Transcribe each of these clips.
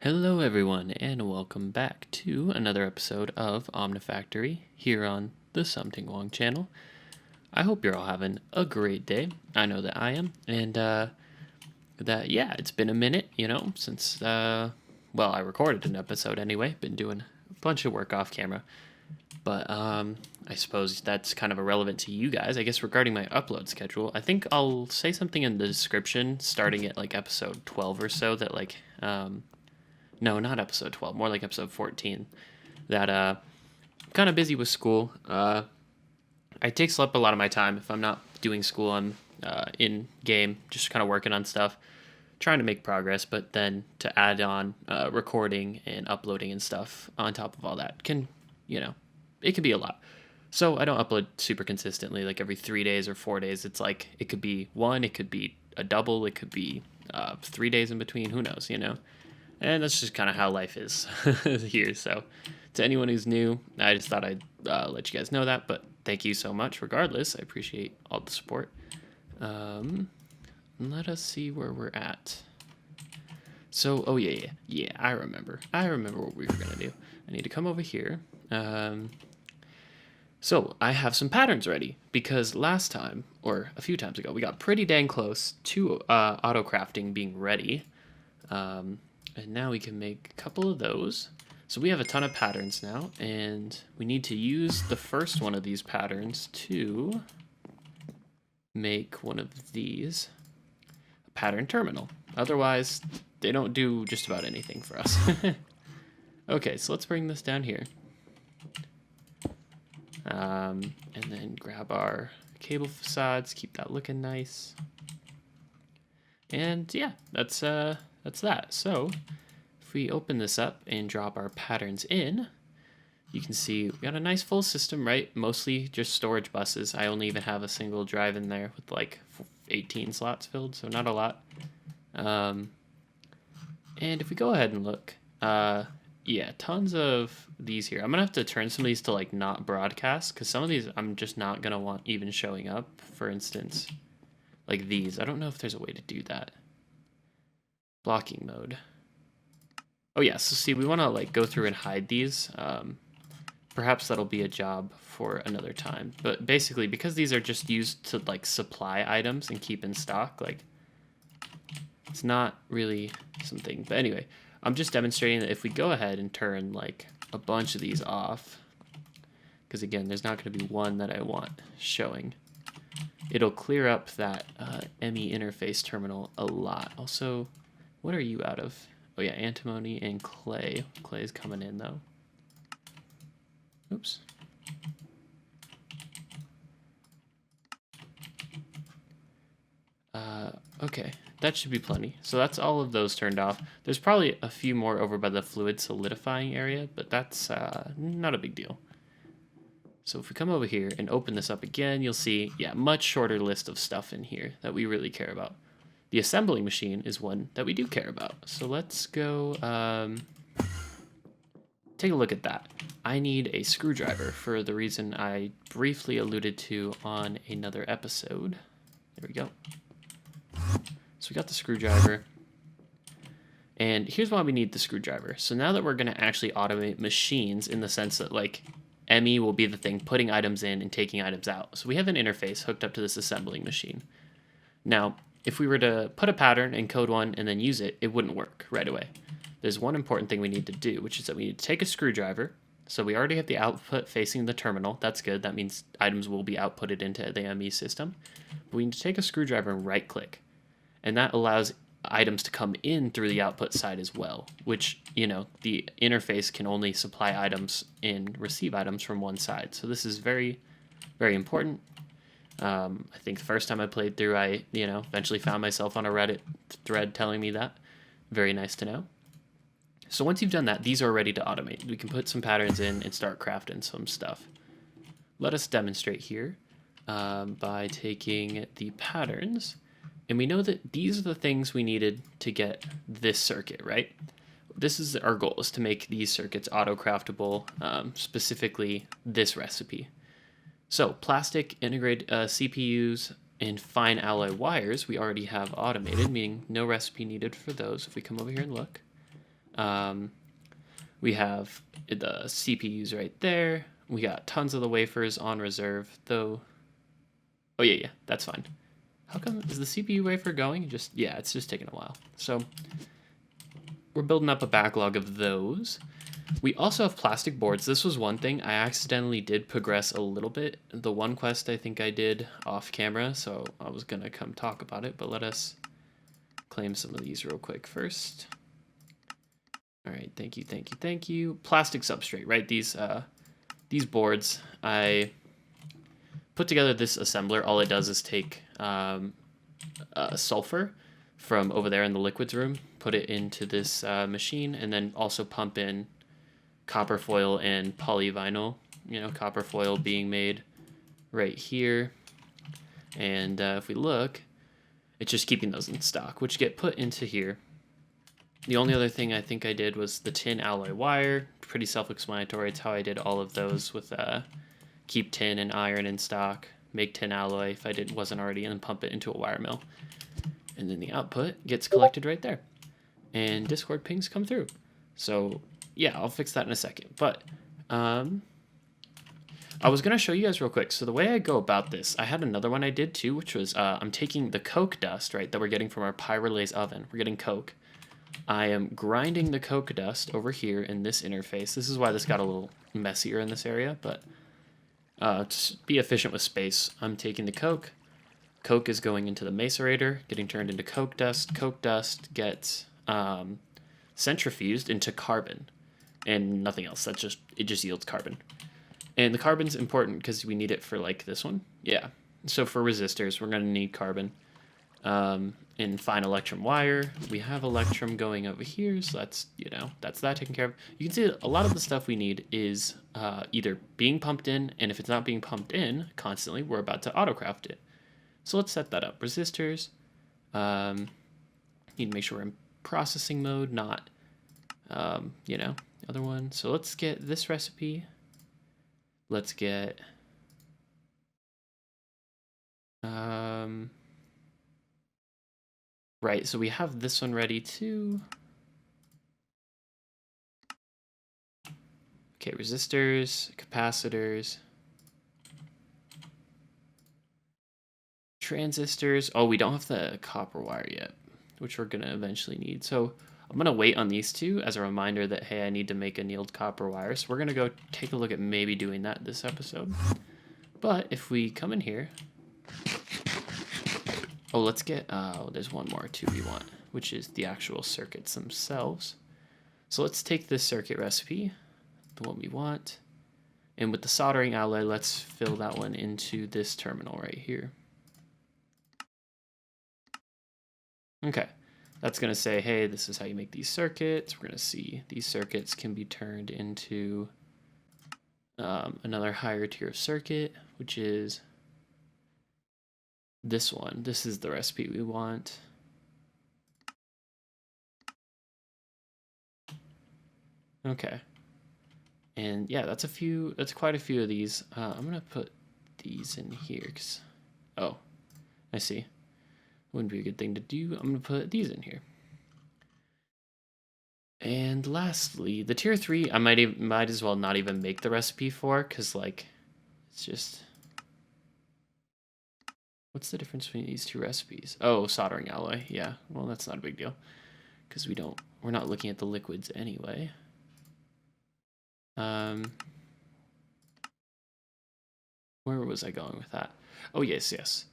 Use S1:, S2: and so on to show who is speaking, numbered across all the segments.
S1: Hello, everyone, and welcome back to another episode of Omnifactory here on the Something Wong channel. I hope you're all having a great day. I know that I am, and it's been a minute, since I recorded an episode anyway. Been doing a bunch of work off camera, but I suppose that's kind of irrelevant to you guys. I guess regarding my upload schedule, I think I'll say something in the description starting at like episode 12 or so that no, not episode 12, more like episode 14. That I'm kind of busy with school. I takes up a lot of my time. If I'm not doing school, I'm in game, just kind of working on stuff, trying to make progress. But then to add on recording and uploading and stuff on top of all that it can be a lot. So I don't upload super consistently, like every 3 days or 4 days. It's like it could be one, it could be a double, it could be 3 days in between. Who knows. And that's just kind of how life is here. So, to anyone who's new, I just thought I'd let you guys know that. But thank you so much. Regardless, I appreciate all the support. Let us see where we're at. So, yeah. I remember what we were gonna do. I need to come over here. So I have some patterns ready because last time, or a few times ago, we got pretty dang close to auto crafting being ready. And now we can make a couple of those. So we have a ton of patterns now, and we need to use the first one of these patterns to make one of these a pattern terminal. Otherwise, they don't do just about anything for us. Okay, so let's bring this down here. And then grab our cable facades, keep that looking nice. And yeah, that's that. So if we open this up and drop our patterns in, you can see we got a nice full system, right? Mostly just storage buses. I only even have a single drive in there with like 18 slots filled, so not a lot. And if we go ahead and look, yeah, tons of these here. I'm gonna have to turn some of these to like not broadcast because some of these I'm just not gonna want even showing up. For instance, like these. I don't know if there's a way to do that. Blocking mode. Oh yeah, so see, we want to like go through and hide these. Perhaps that'll be a job for another time. But basically, because these are just used to like supply items and keep in stock, like it's not really something. But anyway, I'm just demonstrating that if we go ahead and turn like a bunch of these off, because again, there's not going to be one that I want showing. It'll clear up that ME interface terminal a lot. Also, what are you out of? Oh yeah, antimony and clay. Clay is coming in though. Oops. Okay, that should be plenty. So that's all of those turned off. There's probably a few more over by the fluid solidifying area, but that's not a big deal. So if we come over here and open this up again, you'll see, yeah, much shorter list of stuff in here that we really care about. The assembling machine is one that we do care about. So let's go take a look at that. I need a screwdriver for the reason I briefly alluded to on another episode. There we go. So we got the screwdriver. And here's why we need the screwdriver. So now that we're going to actually automate machines in the sense that like ME will be the thing putting items in and taking items out. So we have an interface hooked up to this assembling machine. Now, if we were to put a pattern and code one and then use it, it wouldn't work right away. There's one important thing we need to do, which is that we need to take a screwdriver. So we already have the output facing the terminal. That's good. That means items will be outputted into the ME system. But we need to take a screwdriver and right click. And that allows items to come in through the output side as well, which, the interface can only supply items and receive items from one side. So this is very, very important. I think the first time I played through, I, eventually found myself on a Reddit thread telling me that. Very nice to know. So once you've done that, these are ready to automate. We can put some patterns in and start crafting some stuff. Let us demonstrate here by taking the patterns. And we know that these are the things we needed to get this circuit, right? This is our goal, is to make these circuits auto-craftable, specifically this recipe. So plastic integrated CPUs and fine alloy wires we already have automated, meaning no recipe needed for those if we come over here and look. We have the CPUs right there. We got tons of the wafers on reserve, though. Oh, yeah, that's fine. How come, is the CPU wafer going? Yeah, it's just taking a while. So we're building up a backlog of those. We also have plastic boards. This was one thing. I accidentally did progress a little bit. The one quest I think I did off camera, so I was going to come talk about it, but let us claim some of these real quick first. All right, thank you. Plastic substrate, right? These boards, I put together this assembler. All it does is take sulfur from over there in the liquids room, put it into this machine, and then also pump in copper foil and polyvinyl. You know, copper foil being made right here. And if we look, it's just keeping those in stock, which get put into here. The only other thing I think I did was the tin alloy wire. Pretty self-explanatory. It's how I did all of those with keep tin and iron in stock, make tin alloy if I wasn't already, and then pump it into a wire mill. And then the output gets collected right there. And Discord pings come through. So yeah, I'll fix that in a second. But I was going to show you guys real quick. So the way I go about this, I had another one I did too, which was I'm taking the coke dust, right, that we're getting from our Pyrolase oven. We're getting coke. I am grinding the coke dust over here in this interface. This is why this got a little messier in this area, but to be efficient with space, I'm taking the coke. Coke is going into the macerator, getting turned into coke dust. Coke dust gets centrifuged into carbon and nothing else. It just yields carbon. And the carbon's important because we need it for like this one. Yeah. So for resistors, we're going to need carbon. In fine electrum wire, we have electrum going over here, so that's that taken care of. You can see a lot of the stuff we need is either being pumped in, and if it's not being pumped in constantly, we're about to autocraft it. So let's set that up. Resistors, need to make sure we're in processing mode, not the other one. So let's get this recipe. Let's get right, so we have this one ready too. Okay, resistors, capacitors, transistors. Oh, we don't have the copper wire yet, which we're gonna eventually need. So I'm gonna wait on these two as a reminder that, hey, I need to make annealed copper wire. So we're gonna go take a look at maybe doing that this episode. But if we come in here, oh, let's get, there's one more too we want, which is the actual circuits themselves. So let's take this circuit recipe, the one we want, and with the soldering alloy, let's fill that one into this terminal right here. Okay, that's gonna say, hey, this is how you make these circuits. We're gonna see these circuits can be turned into another higher tier of circuit, which is this one. This is the recipe we want. Okay. And yeah, that's quite a few of these. I'm gonna put these in here, cause, oh, I see. Wouldn't be a good thing to do. I'm gonna put these in here. And lastly, the tier 3, I might as well not even make the recipe for, cause like, it's just, what's the difference between these two recipes? Oh, soldering alloy. Yeah, well, that's not a big deal because we're not looking at the liquids anyway. Where was I going with that? Oh, yes.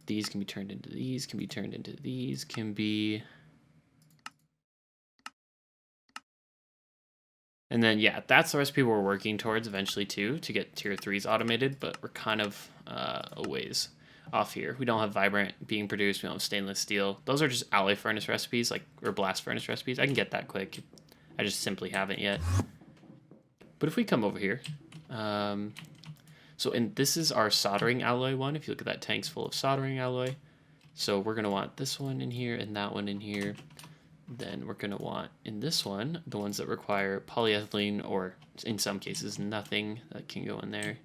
S1: These can be turned into these, can be turned into these, can be... And then, yeah, that's the recipe we're working towards eventually, too, to get tier 3s automated, but we're kind of a ways off here. We don't have vibrant being produced. We don't have stainless steel. Those are just alloy furnace recipes, or blast furnace recipes. I can get that quick. I just simply haven't yet. But if we come over here, this is our soldering alloy one. If you look at that, tank's full of soldering alloy. So we're going to want this one in here and that one in here. Then we're going to want in this one, the ones that require polyethylene, or in some cases, nothing that can go in there.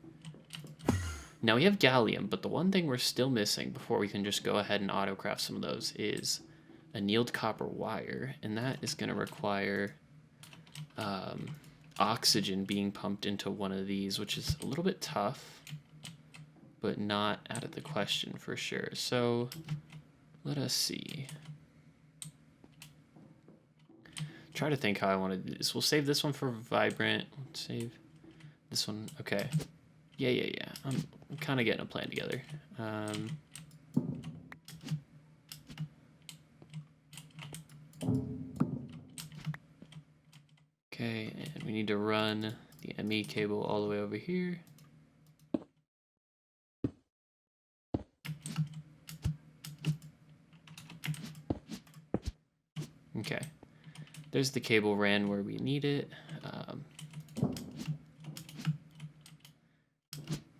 S1: Now we have gallium, but the one thing we're still missing before we can just go ahead and autocraft some of those is annealed copper wire. And that is going to require oxygen being pumped into one of these, which is a little bit tough, but not out of the question for sure. So let us see. Try to think how I want to do this. We'll save this one for vibrant. Let's save this one. Okay. Yeah. I'm kind of getting a plan together. Okay, and we need to run the ME cable all the way over here. Okay, there's the cable ran where we need it.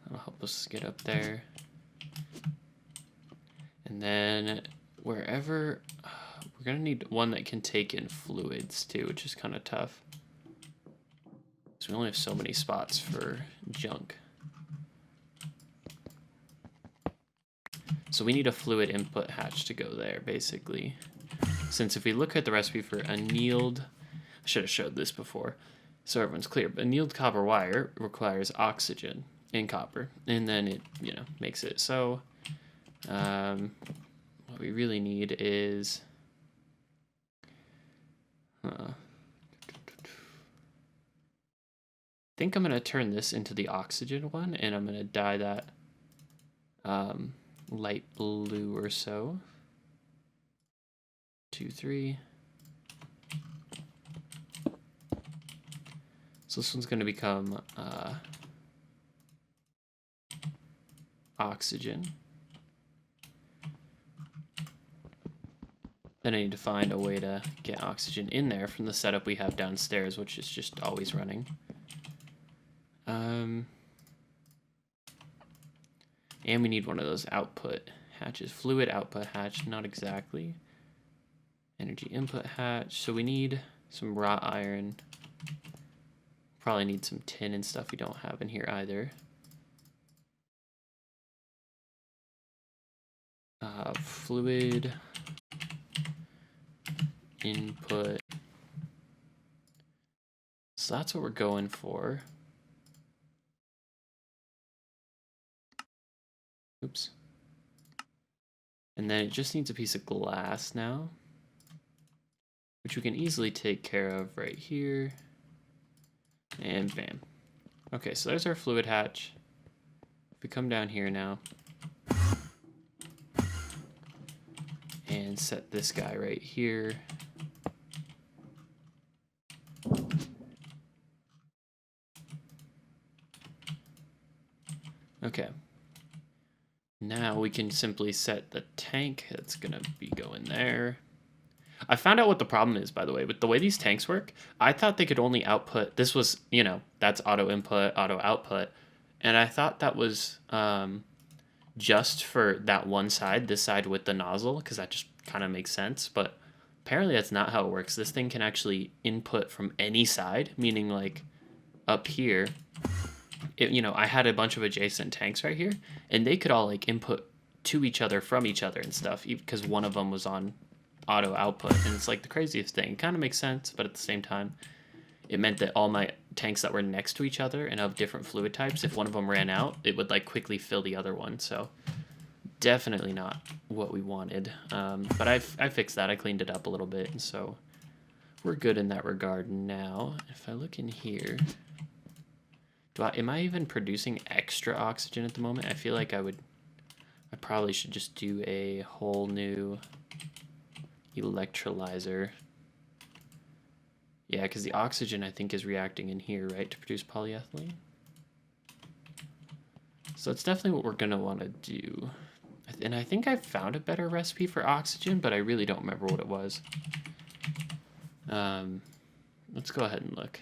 S1: That'll help us get up there. And then wherever, we're gonna need one that can take in fluids too, which is kind of tough. So we only have so many spots for junk. So we need a fluid input hatch to go there, basically. Since if we look at the recipe for annealed, I should have showed this before, so everyone's clear, but annealed copper wire requires oxygen in copper, and then it, makes it. So what we really need is, I think I'm gonna turn this into the oxygen one, and I'm gonna dye that light blue or so. 2, 3. So this one's going to become oxygen. Then I need to find a way to get oxygen in there from the setup we have downstairs, which is just always running. And we need one of those output hatches. Fluid output hatch, not exactly. Energy input hatch. So we need some wrought iron. Probably need some tin and stuff we don't have in here either. Fluid input. So that's what we're going for. Oops. And then it just needs a piece of glass now, which we can easily take care of right here. And bam. Okay, so there's our fluid hatch. If we come down here now and set this guy right here. Okay. Now we can simply set the tank that's gonna be going there. I found out what the problem is, by the way. With the way these tanks work, I thought they could only output, this was, that's auto input, auto output. And I thought that was just for that one side, this side with the nozzle, because that just kind of makes sense. But apparently that's not how it works. This thing can actually input from any side, meaning like up here, I had a bunch of adjacent tanks right here, and they could all like input to each other from each other and stuff, because one of them was on auto output, and it's like the craziest thing. Kind of makes sense, but at the same time, it meant that all my tanks that were next to each other and of different fluid types, if one of them ran out, it would like quickly fill the other one. So definitely not what we wanted. But I fixed that. I cleaned it up a little bit, and so we're good in that regard now. If I look in here, am I even producing extra oxygen at the moment? I feel like I probably should just do a whole new electrolyzer. Yeah, because the oxygen I think is reacting in here, right, to produce polyethylene. So that's definitely what we're gonna want to do. And I think I found a better recipe for oxygen, but I really don't remember what it was. Let's go ahead and look.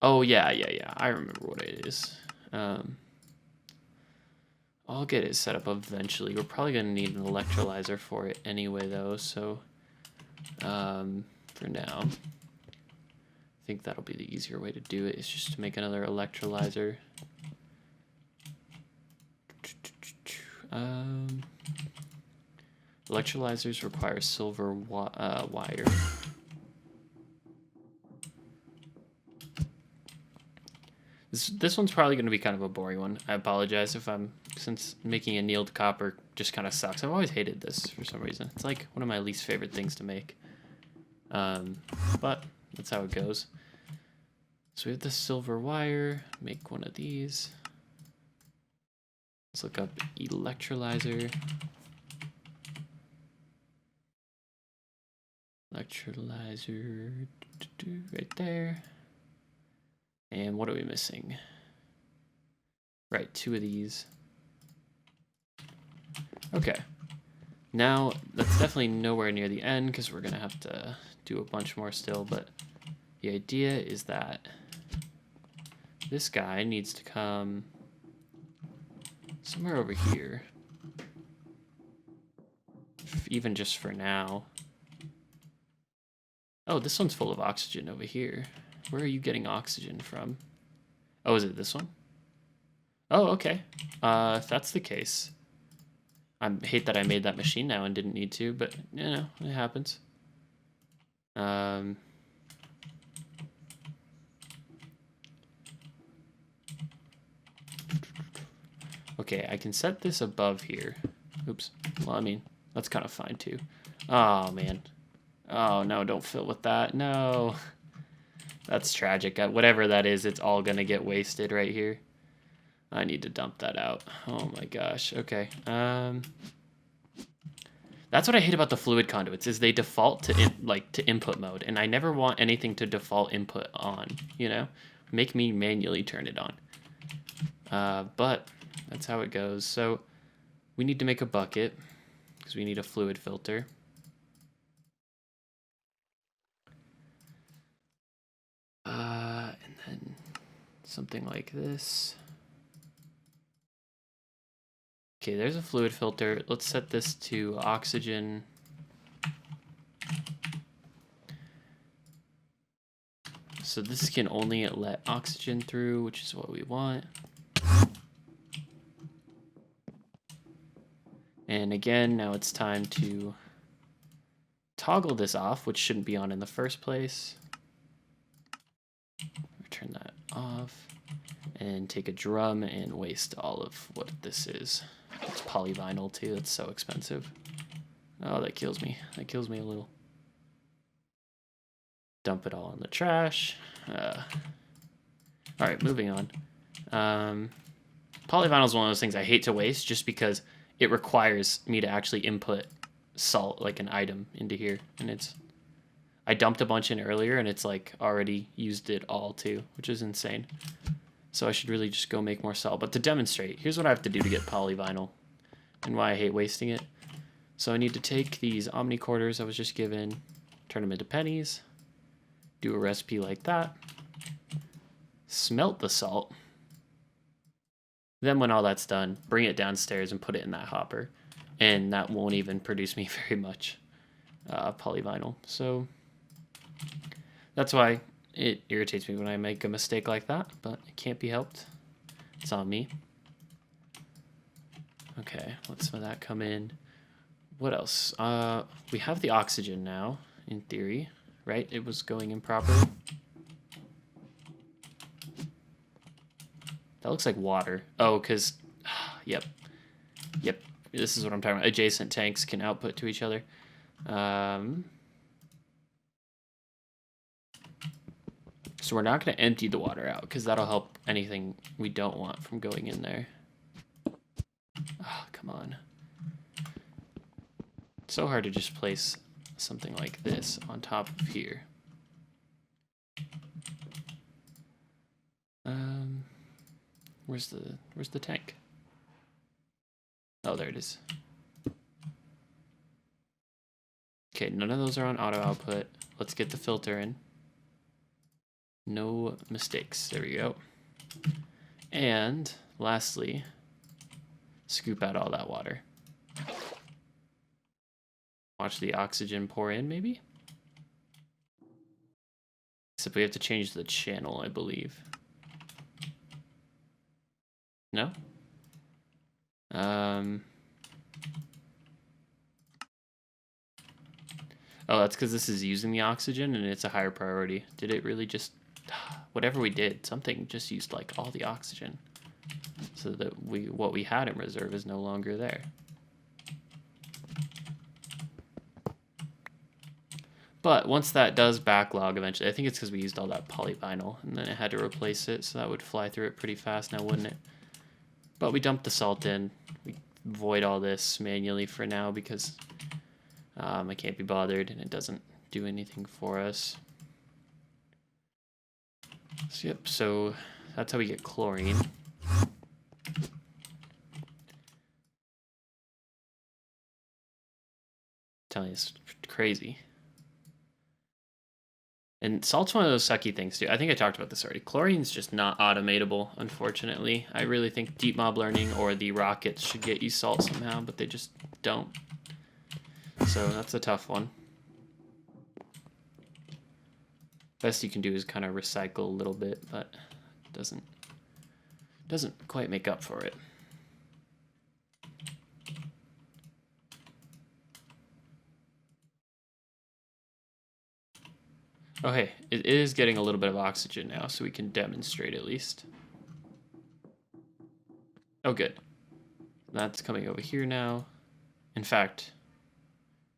S1: Oh yeah, I remember what it is. I'll get it set up eventually. We're probably gonna need an electrolyzer for it anyway, though. So, for now, I think that'll be the easier way to do it. Is just to make another electrolyzer. Electrolyzers require silver wire. This one's probably going to be kind of a boring one. I apologize since making annealed copper just kind of sucks. I've always hated this for some reason. It's like one of my least favorite things to make. But that's how it goes. So we have the silver wire. Make one of these. Let's look up electrolyzer. Electrolyzer right there. And what are we missing? Right, 2 of these. Okay. Now, that's definitely nowhere near the end because we're going to have to do a bunch more still, but the idea is that this guy needs to come somewhere over here. Even just for now. Oh, this one's full of oxygen over here. Where are you getting oxygen from? Oh, is it this one? Oh, okay. If that's the case, I hate that I made that machine now and didn't need to, but you know, it happens. Okay, I can set this above here. Oops. Well, I mean, that's kind of fine too. Oh, man. Oh, no, don't fill with that. No. That's tragic. Whatever that is, it's all going to get wasted right here. I need to dump that out. Oh, my gosh. Okay. That's what I hate about the fluid conduits, is they default to input mode, and I never want anything to default input on, you know? Make me manually turn it on. But that's how it goes. So we need to make a bucket, because we need a fluid filter. And then something like this. Okay, there's a fluid filter. Let's set this to oxygen. So this can only let oxygen through, which is what we want. And again, now it's time to toggle this off, which shouldn't be on in the first place. Turn that off and take a drum and waste all of what this is. It's polyvinyl too, it's so expensive. Oh, that kills me. That kills me a little. Dump it all in the trash. All right, moving on. Polyvinyl is one of those things I hate to waste just because it requires me to actually input salt, like an item, into here. And I dumped a bunch in earlier and it's like already used it all too, which is insane. So I should really just go make more salt. But to demonstrate, here's what I have to do to get polyvinyl and why I hate wasting it. So I need to take these omnicorders I was just given, turn them into pennies, do a recipe like that, smelt the salt. Then when all that's done, bring it downstairs and put it in that hopper. And that won't even produce me very much polyvinyl. So that's why it irritates me when I make a mistake like that, but it can't be helped. It's on me. Okay, let's let that come in. What else? We have the oxygen now, in theory, right? It was going in properly. That looks like water. Oh, because, yep. This is what I'm talking about. Adjacent tanks can output to each other. So we're not going to empty the water out because that'll help anything we don't want from going in there. Oh, come on. It's so hard to just place something like this on top of here. Where's the tank? Oh, there it is. Okay, none of those are on auto output. Let's get the filter in. No mistakes. There we go. And lastly, scoop out all that water. Watch the oxygen pour in, maybe? Except we have to change the channel, I believe. No? Oh, that's because this is using the oxygen and it's a higher priority. Did it really just... Whatever we did, something just used like all the oxygen. So that what we had in reserve is no longer there. But once that does backlog eventually, I think it's because we used all that polyvinyl and then it had to replace it, so that would fly through it pretty fast now, wouldn't it? But we dumped the salt in. We void all this manually for now because I can't be bothered and it doesn't do anything for us. So, yep, so that's how we get chlorine. I'm telling you, it's crazy. And salt's one of those sucky things too. I think I talked about this already. Chlorine's just not automatable, unfortunately. I really think deep mob learning or the rockets should get you salt somehow, but they just don't. So that's a tough one. Best you can do is kind of recycle a little bit, but it doesn't quite make up for it. Oh, hey, it is getting a little bit of oxygen now, so we can demonstrate at least. Oh, good. That's coming over here now. In fact,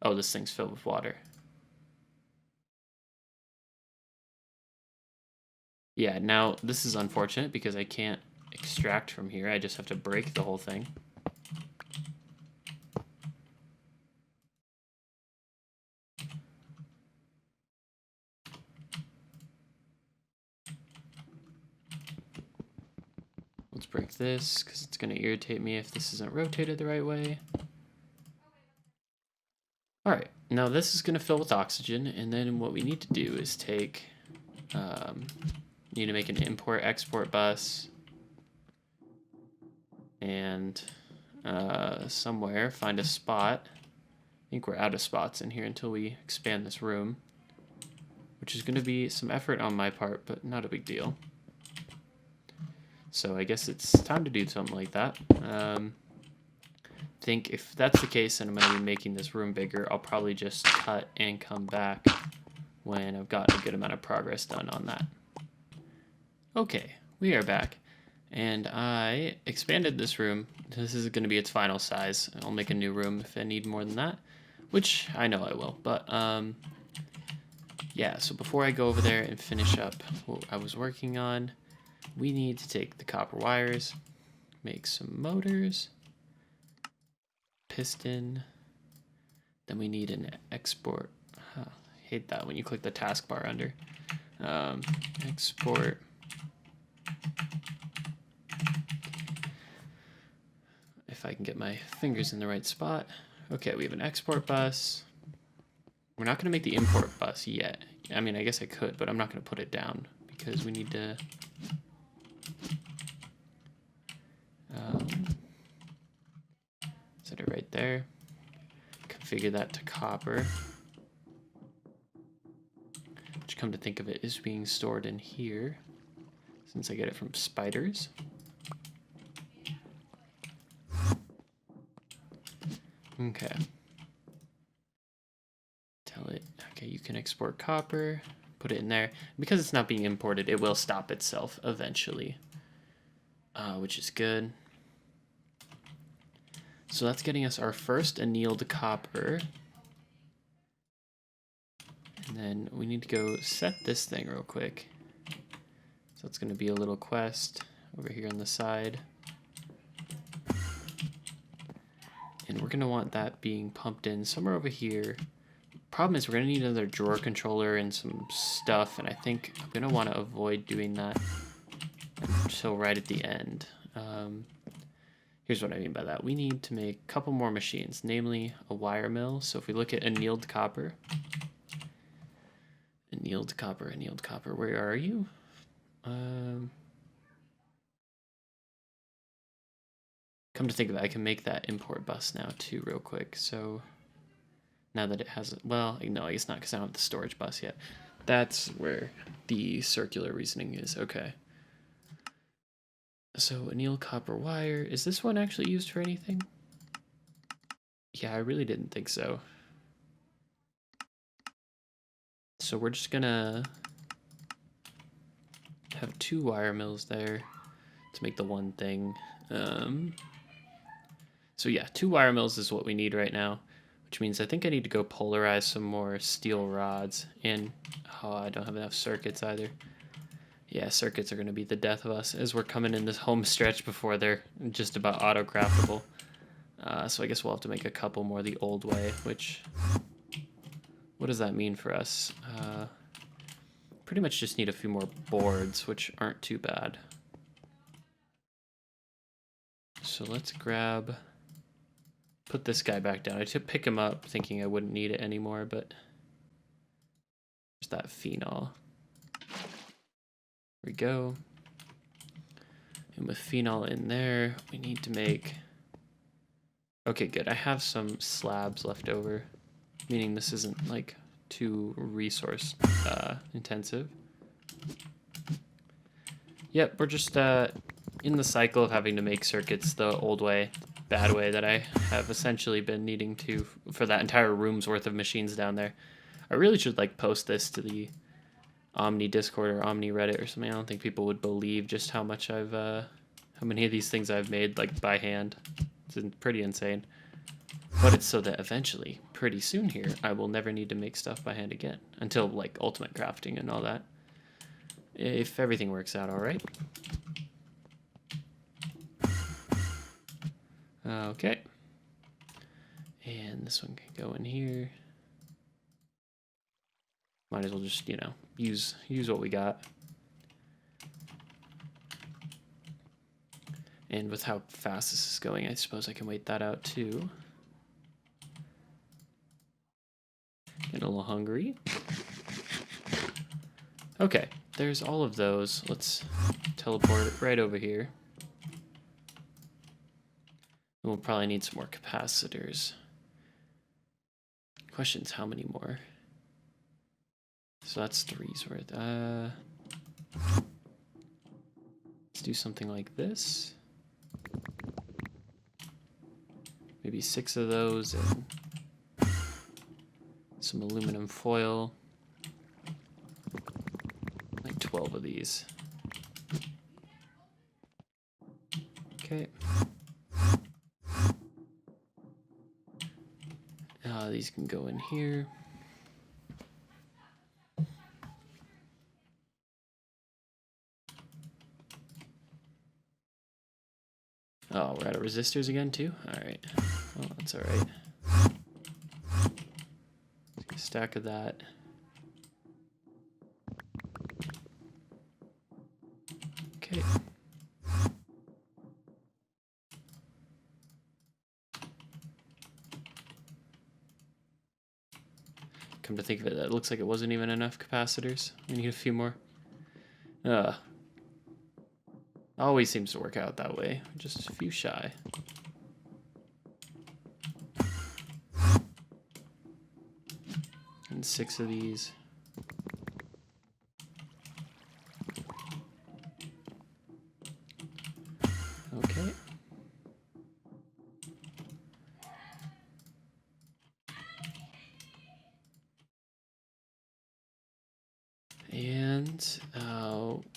S1: oh, this thing's filled with water. Yeah, now this is unfortunate because I can't extract from here. I just have to break the whole thing. Let's break this because it's going to irritate me if this isn't rotated the right way. All right, now this is going to fill with oxygen, and then what we need to do is take, need to make an import-export bus, and somewhere find a spot. I think we're out of spots in here until we expand this room, which is going to be some effort on my part, but not a big deal. So I guess it's time to do something like that. Think if that's the case and I'm going to be making this room bigger, I'll probably just cut and come back when I've got a good amount of progress done on that. Okay, we are back. And I expanded this room. This is going to be its final size. I'll make a new room if I need more than that, which I know I will. But yeah, so before I go over there and finish up what I was working on, we need to take the copper wires, make some motors, piston, then we need an export. I hate that when you click the taskbar under. Export. If I can get my fingers in the right spot. Okay, we have an export bus. We're not going to make the import bus yet. I mean, I guess I could, but I'm not going to put it down because we need to... set it right there. Configure that to copper. Which, come to think of it, is being stored in here since I get it from spiders. Okay. Tell it, okay, you can export copper, put it in there. Because it's not being imported, it will stop itself eventually, which is good. So that's getting us our first annealed copper. And then we need to go set this thing real quick. So it's going to be a little quest over here on the side. And we're going to want that being pumped in somewhere over here. Problem is we're going to need another drawer controller and some stuff, and I think I'm going to want to avoid doing that until right at the end. Here's what I mean by that. We need to make a couple more machines, namely a wire mill. So if we look at annealed copper, annealed copper, where are you? Come to think of it, I can make that import bus now too real quick. So now that it has, well, no, I guess not because I don't have the storage bus yet. That's where the circular reasoning is. Okay. So annealed copper wire. Is this one actually used for anything? Yeah, I really didn't think so. So we're just gonna have 2 wire mills there to make the one thing. So yeah, 2 wire mills is what we need right now, which means I think I need to go polarize some more steel rods. And oh, I don't have enough circuits either. Yeah, circuits are going to be the death of us as we're coming in this home stretch before they're just about auto-craftable. So I guess we'll have to make a couple more the old way, which, what does that mean for us? Pretty much just need a few more boards, which aren't too bad. So let's put this guy back down. I took pick him up thinking I wouldn't need it anymore, but there's that phenol. There we go. And with phenol in there, we need to make... Okay, good. I have some slabs left over, meaning this isn't like too resource intensive. Yep, we're just in the cycle of having to make circuits the old way, bad way that I have essentially been needing to for that entire room's worth of machines down there. I really should like post this to the Omni Discord or Omni Reddit or something. I don't think people would believe just how much how many of these things I've made like by hand. It's pretty insane. But it's so that eventually, pretty soon here, I will never need to make stuff by hand again. Until like ultimate crafting and all that. If everything works out alright. Okay. And this one can go in here. Might as well just, you know, use what we got. And with how fast this is going, I suppose I can wait that out too. Get a little hungry. Okay, there's all of those. Let's teleport right over here. We'll probably need some more capacitors. Question's how many more? So that's 3's worth. Let's do something like this. Maybe 6 of those and some aluminum foil. Like 12 of these. Okay. These can go in here. Oh, we're out of resistors again too? Alright. Well, that's alright. A stack of that. Okay. Come to think of it, that looks like it wasn't even enough capacitors. We need a few more. Always seems to work out that way. Just a few shy. And 6 of these. Okay. And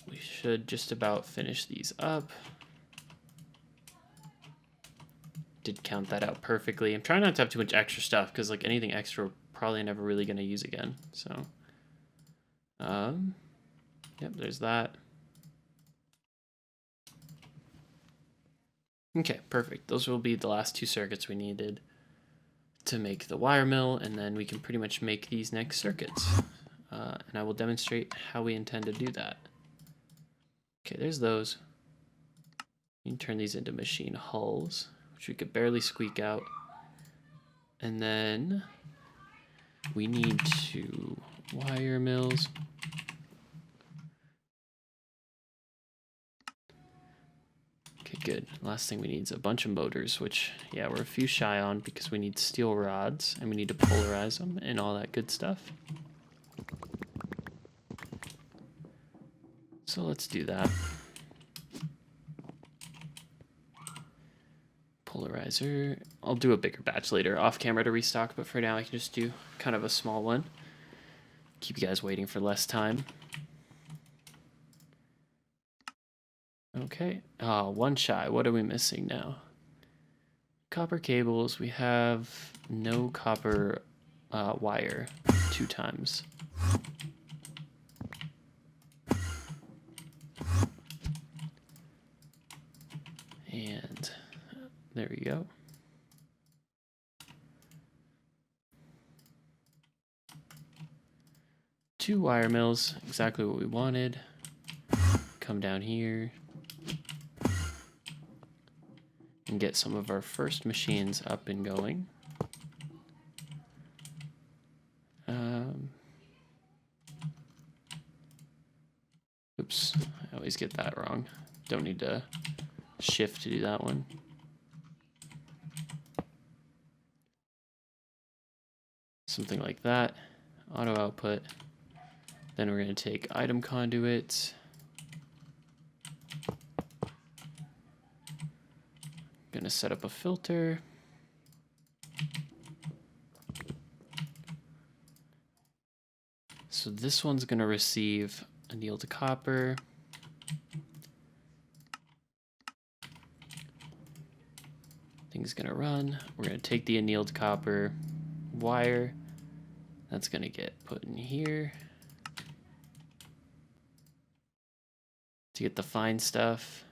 S1: we should just about finish these up. Did count that out perfectly. I'm trying not to have too much extra stuff because like anything extra we're probably never really going to use again. So, yep, there's that. Okay, perfect. Those will be the last 2 circuits we needed to make the wire mill, and then we can pretty much make these next circuits. And I will demonstrate how we intend to do that. Okay, there's those. You can turn these into machine hulls, which we could barely squeak out. And then we need 2 wire mills. Okay, good. Last thing we need is a bunch of motors, which, yeah, we're a few shy on because we need steel rods and we need to polarize them and all that good stuff. So let's do that. Polarizer. I'll do a bigger batch later off camera to restock, but for now I can just do kind of a small one. Keep you guys waiting for less time. Okay, one shy. What are we missing now? Copper cables. We have no copper wire 2 times. And there we go. Two wire mills, exactly what we wanted. Come down here and get some of our first machines up and going. Oops, I always get that wrong. Don't need to shift to do that one. Something like that. Auto output. Then we're going to take item conduit. Going to set up a filter. So this one's going to receive annealed copper. Thing's going to run. We're going to take the annealed copper wire. That's going to get put in here to get the fine stuff,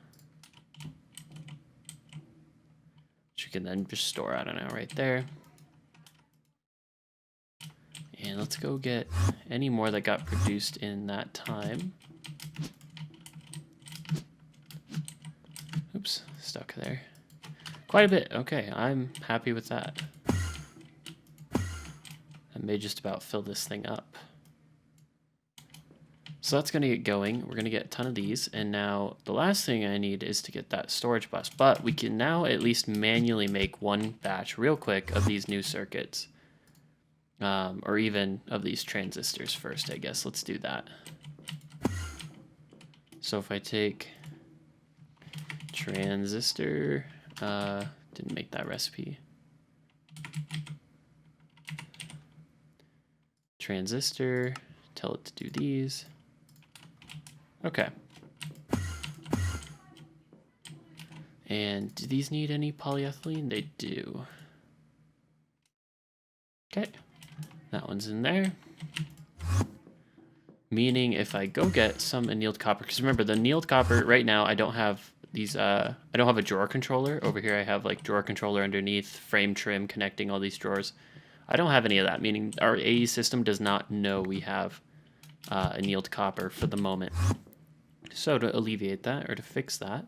S1: which you can then just store, I don't know, right there. And let's go get any more that got produced in that time. Oops, stuck there. Quite a bit. Okay, I'm happy with that. I may just about fill this thing up. So that's going to get going. We're going to get a ton of these. And now the last thing I need is to get that storage bus. But we can now at least manually make one batch real quick of these new circuits. Or even of these transistors first, I guess. Let's do that. So if I take transistor, didn't make that recipe. Transistor, tell it to do these. Okay. And do these need any polyethylene? They do. Okay. That one's in there. Meaning if I go get some annealed copper, because remember the annealed copper right now, I don't have these, I don't have a drawer controller. Over here I have like drawer controller underneath, frame trim connecting all these drawers. I don't have any of that, meaning our AE system does not know we have annealed copper for the moment. So to alleviate that, or to fix that,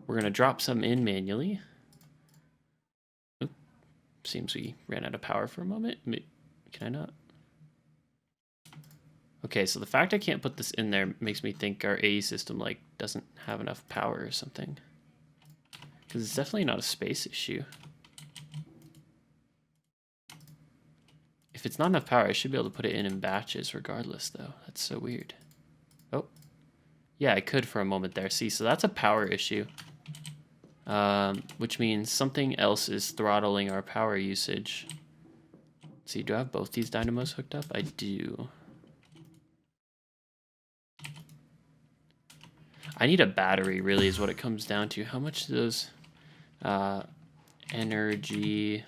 S1: we're going to drop some in manually. Oop, seems we ran out of power for a moment. Can I not? Okay, so the fact I can't put this in there makes me think our AE system like doesn't have enough power or something. Because it's definitely not a space issue. If it's not enough power, I should be able to put it in batches regardless, though. That's so weird. Oh. Yeah, I could for a moment there. See, so that's a power issue. Which means something else is throttling our power usage. See, do I have both these dynamos hooked up? I do. I need a battery, really, is what it comes down to. How much do those energy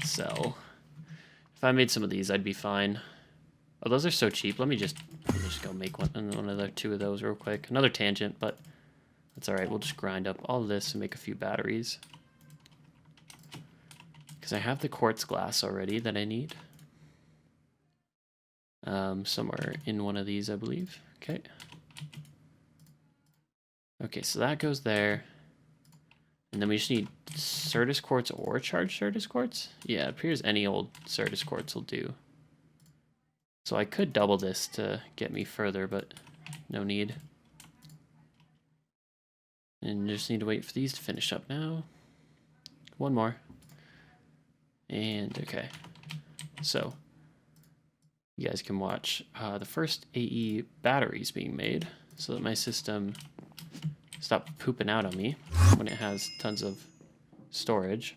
S1: sell? If I made some of these, I'd be fine. Oh, those are so cheap. Let me just go make one of the 2 of those real quick. Another tangent, but that's all right. We'll just grind up all of this and make a few batteries. Because I have the quartz glass already that I need. Somewhere in one of these, I believe. Okay. Okay, so that goes there. And then we just need Certus quartz or charged Certus quartz. Yeah, it appears any old Certus quartz will do. So I could double this to get me further, but no need. And just need to wait for these to finish up now. One more. And okay. So you guys can watch the first AE batteries being made so that my system stop pooping out on me when it has tons of storage.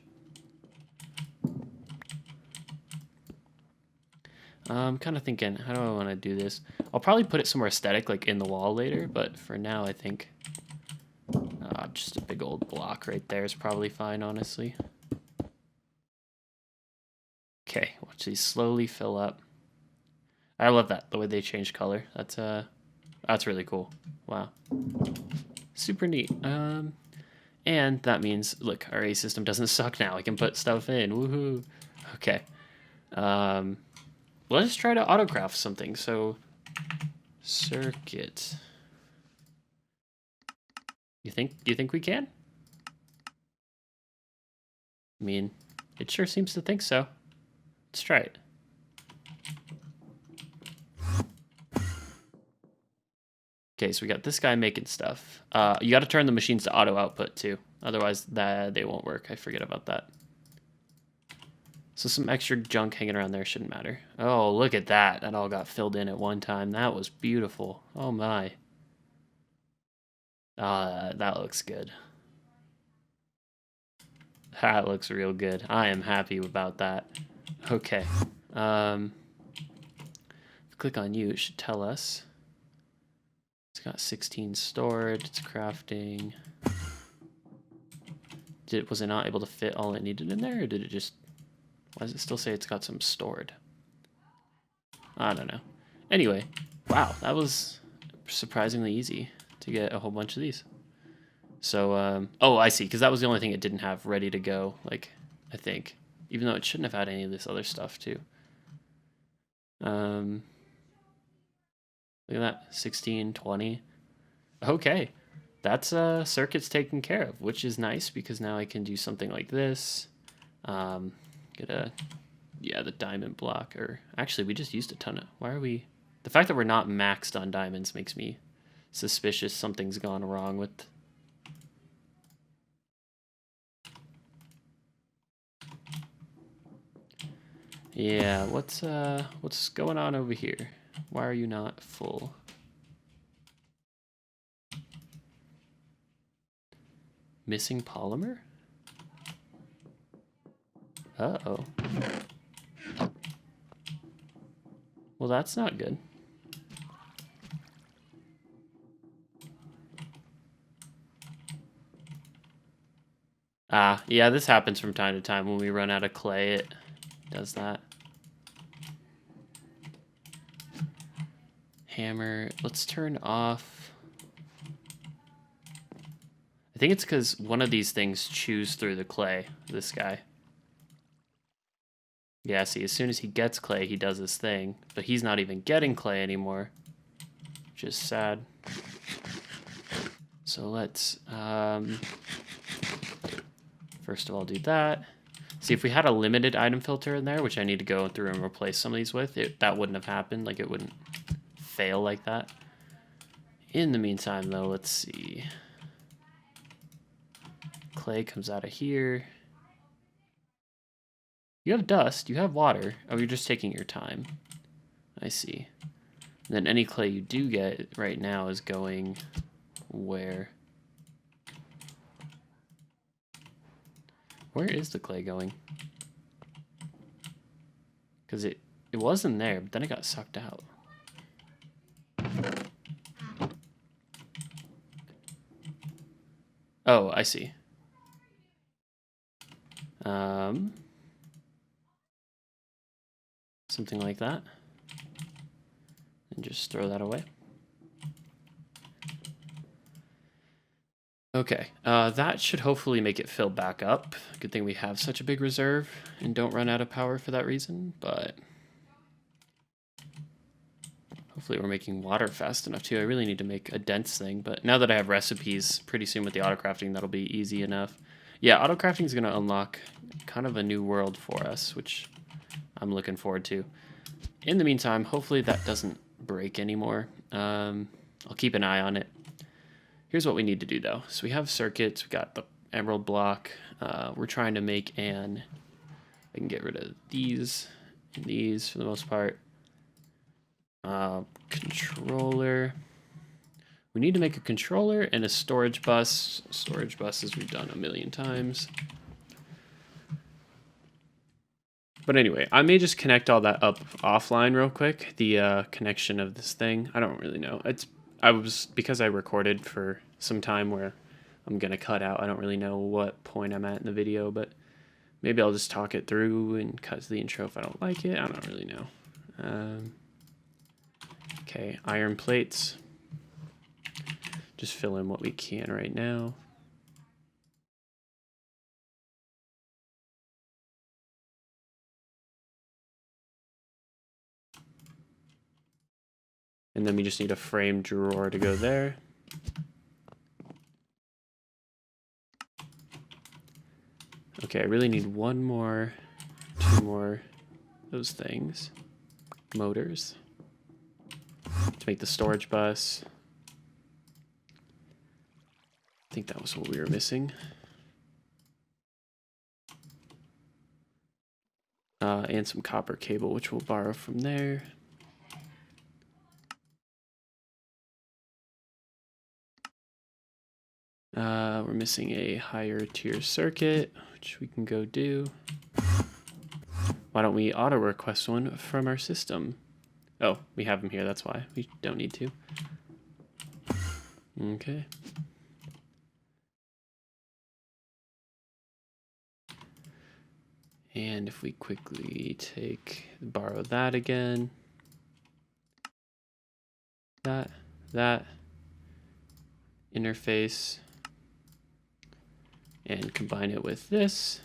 S1: I'm kind of thinking, how do I want to do this? I'll probably put it somewhere aesthetic, like in the wall later, but for now I think just a big old block right there is probably fine, honestly. Okay, watch these slowly fill up. I love that, the way they change color. That's really cool. Wow. Super neat. And that means, look, our A system doesn't suck now. I can put stuff in. Woohoo. Okay. Let's try to autocraft something. So, circuit. You think we can? I mean, it sure seems to think so. Let's try it. Okay, so we got this guy making stuff. You got to turn the machines to auto output too. Otherwise, they won't work. I forget about that. So some extra junk hanging around there shouldn't matter. Oh, look at that. That all got filled in at one time. That was beautiful. Oh my. That looks good. That looks real good. I am happy about that. Okay. Click on you, it should tell us. It's got 16 stored, it's crafting. Was it not able to fit all it needed in there, or did it just... Why does it still say it's got some stored? I don't know. Anyway, wow, that was surprisingly easy to get a whole bunch of these. So, oh, I see, because that was the only thing it didn't have ready to go, like, I think. Even though it shouldn't have had any of this other stuff, too. Look at that, 16, 20. Okay, that's circuits taken care of, which is nice, because now I can do something like this. Get a, yeah, the diamond block, or actually, we just used a ton of, why are we... The fact that we're not maxed on diamonds makes me suspicious something's gone wrong with... Yeah, what's going on over here? Why are you not full? Missing polymer? Uh-oh. Well, that's not good. Yeah, this happens from time to time. When we run out of clay, it does that. Hammer. Let's turn off. I think it's because one of these things chews through the clay. This guy. Yeah, see, as soon as he gets clay, he does this thing. But he's not even getting clay anymore. Which is sad. So let's, first of all, do that. See, if we had a limited item filter in there, which I need to go through and replace some of these with, that wouldn't have happened. Like, it wouldn't fail like that. In the meantime, though, let's see. Clay comes out of here. You have dust, you have water. Oh, you're just taking your time. I see. And then any clay you do get right now is going where? Where is the clay going? Because it wasn't there, but then it got sucked out. Oh, I see. Something like that. And just throw that away. Okay, that should hopefully make it fill back up. Good thing we have such a big reserve and don't run out of power for that reason, but hopefully we're making water fast enough too. I really need to make a dense thing, but now that I have recipes, pretty soon with the autocrafting, that'll be easy enough. Yeah, autocrafting is going to unlock kind of a new world for us, which I'm looking forward to. In the meantime, hopefully that doesn't break anymore. I'll keep an eye on it. Here's what we need to do, though. So we have circuits. We got the emerald block. We're trying to make I can get rid of these and these for the most part. Controller. We need to make a controller and a storage bus. Storage buses we've done a million times. But anyway, I may just connect all that up offline real quick. The connection of this thing. I don't really know. Because I recorded for some time where I'm gonna cut out. I don't really know what point I'm at in the video, but maybe I'll just talk it through and cut to the intro if I don't like it. I don't really know. Okay, iron plates. Just fill in what we can right now. And then we just need a frame drawer to go there. Okay, I really need two more those things. Motors. To make the storage bus. I think that was what we were missing. And some copper cable, which we'll borrow from there. We're missing a higher tier circuit, which we can go do. Why don't we auto request one from our system? Oh, we have them here, that's why. We don't need to. Okay. And if we quickly borrow that again. That interface. And combine it with this.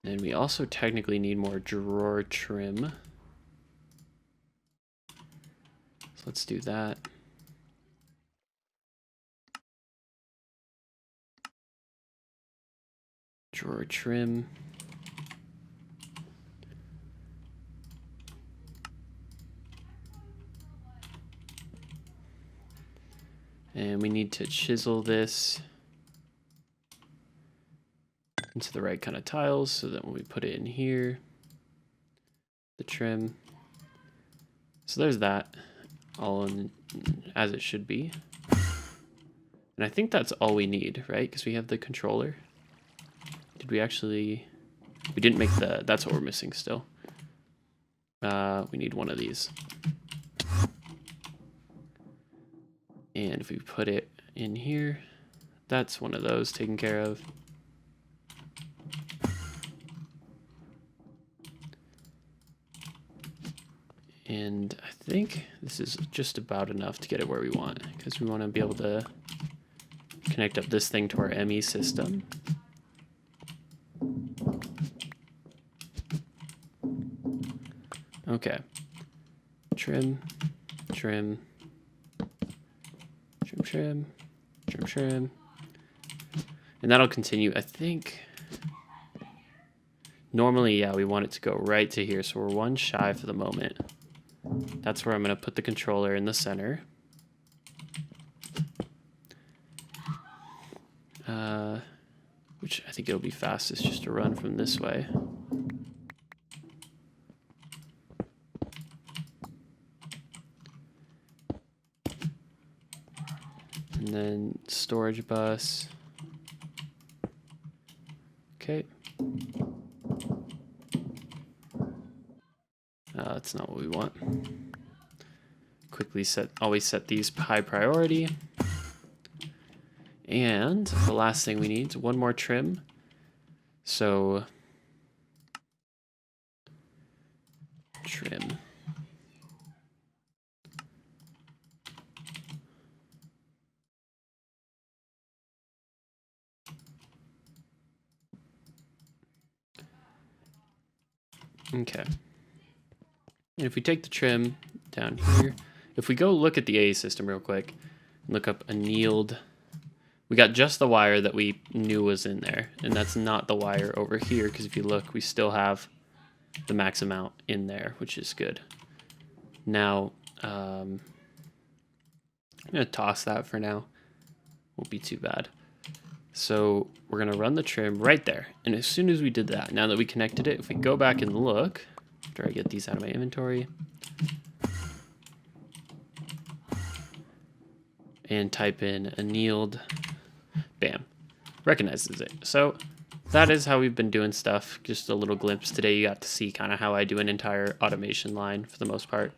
S1: And we also technically need more drawer trim. So let's do that. Drawer trim. And we need to chisel this into the right kind of tiles so that when we put it in here, the trim. So there's that, all in as it should be. And I think that's all we need, right? Because we have the controller. Did we actually... We didn't make that's what we're missing still. We need one of these. And if we put it in here, that's one of those taken care of. And I think this is just about enough to get it where we want, because we want to be able to connect up this thing to our ME system. Okay. Trim, trim, trim, trim, trim, trim. And that'll continue, I think. Normally, yeah, we want it to go right to here, so we're one shy for the moment. That's where I'm going to put the controller in the center. Which I think it'll be fastest just to run from this way. And then storage bus. Okay. That's not what we want. Quickly always set these high priority. And the last thing we need is one more trim. So, trim. Okay. And if we take the trim down here, if we go look at the A system real quick, and look up annealed, we got just the wire that we knew was in there, and that's not the wire over here, because if you look, we still have the max amount in there, which is good. Now, I'm going to toss that for now. Won't be too bad. So we're going to run the trim right there, and as soon as we did that, now that we connected it, if we go back and look, after I get these out of my inventory, and type in annealed, bam, recognizes it. So that is how we've been doing stuff. Just a little glimpse today. You got to see kind of how I do an entire automation line for the most part.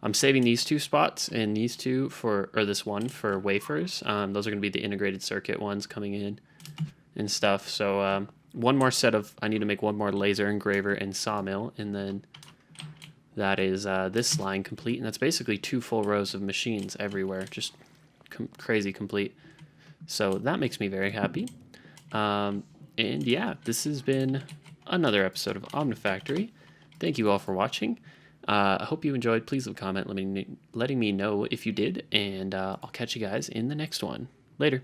S1: I'm saving these 2 spots and these 2 for, or this one for wafers. Those are going to be the integrated circuit ones coming in and stuff. So one more set of, I need to make one more laser engraver and sawmill, and then that is this line complete. And that's basically 2 full rows of machines everywhere, just crazy complete. So that makes me very happy. And yeah, this has been another episode of Omnifactory. Thank you all for watching. I hope you enjoyed. Please leave a comment letting me know if you did, and I'll catch you guys in the next one. Later.